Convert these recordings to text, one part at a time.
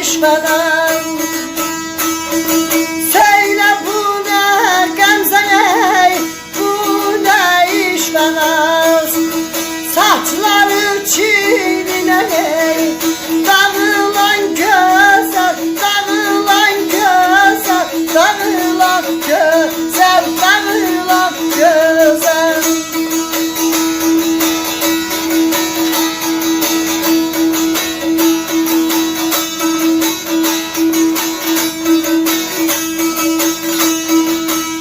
iş falan. Söyle bu ne Gamze, bu ne iş falan. Saçları çiğnine, dağılan güzel, dağılan güzel, dağılan güzel, dağılan güzel.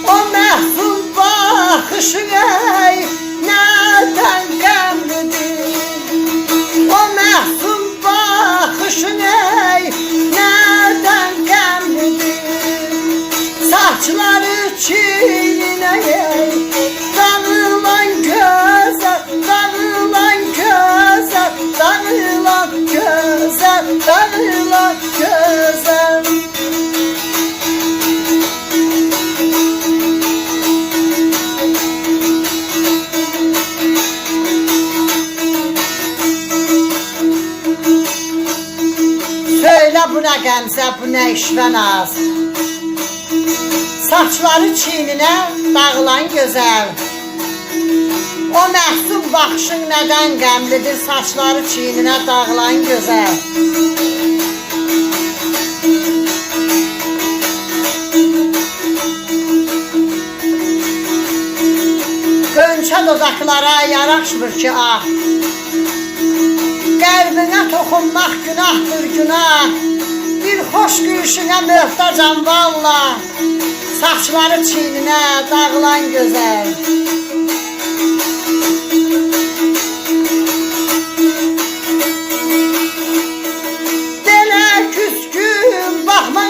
O mehful bakışın ey neden qəmlidir? O mehful bakışın ey neden qəmlidir? Saçları çiğnine ey, dağılan güzel, dağılan güzel, dağılan güzel, dağılan güzel. Söyle bu ne Gamze, bu ne işvenaz. Saçları çiğnine, dağılan güzel. O məhzun baxışın nədən qəmlidir? Saçları çiğnine, dağılan güzel. Qönçə dodaqlara yaraşmır ki ah. Qəlbinə toxunmaq günahdır günah. Bir xoş gülüşünə möhtacam valla. Saçları çiğnine, dağılan güzel. Belə küskün baxma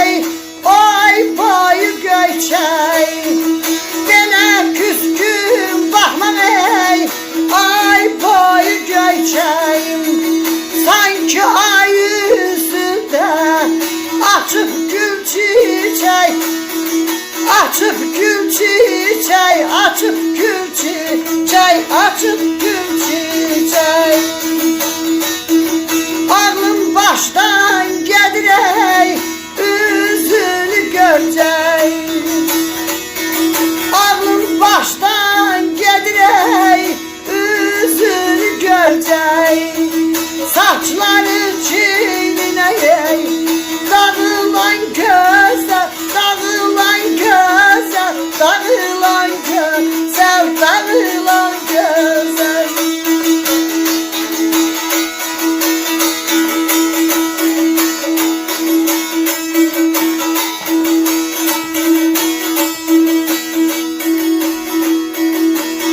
ey, ay boyu göyçək. Belə küskün baxma ey, ay boyu göyçək. Sanki ay üstündə açıb gül çiçək, açıb gül çiçək, açıb gül çiçək, açıb gül çiçək. Ağlım başdan gedir ey, üzünü görcək. Ağlım başdan gedir ey, üzünü görcək. Saçları çiğnine ey, dağılan güzel, dağılan güzel, dağılan güzel, dağılan güzel.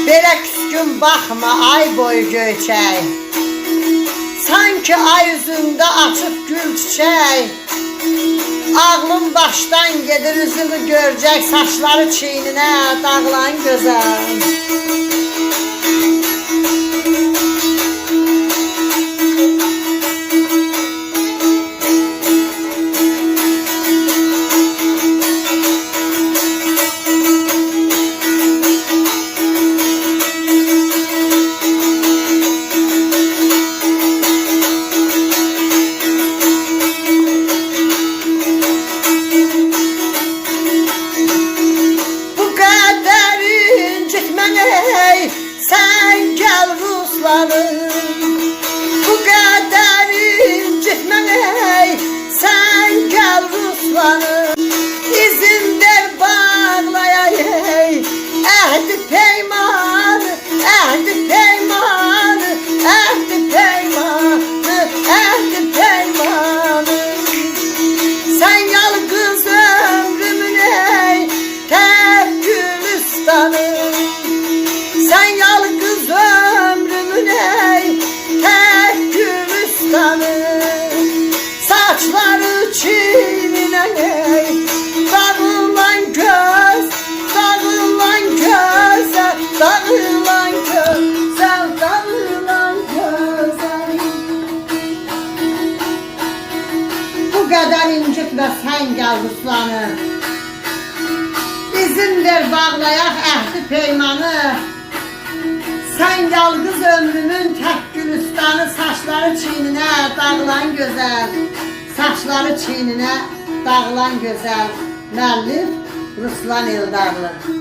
Belə küskün baxma ay boyu göyçək. Sanki ay üzündə açıb gül çiçək. Ağlım başdan gedir, üzünü görcək. Saçları çiğnine, dağılan güzel. Sen gel Ruslanım, bu kadar incitme ey. Sen gel Ruslanım, izin ver bağlayayım. Ehdi peymanı, ehdi peymanı, ehdi peymanı, ehdi peymanı. Sen yalnız ömrümün ey, tek gülistanım. Sen yalnız ömrümün ey, tek gülistanım. Saçları çiğnine ey, dağılan göz, dağılan güzel, dağılan güzel, dağılan güzel. Bu kadar incitme sen gel Ruslanı. İzin ver bağlayak ehdi peymanı. Sen yalnız ömrümün tek gülistanı. Saçları çiğnine, dağılan güzel. saçları çiynine dağılan gözəl müəllif Ruslan Eldağlı.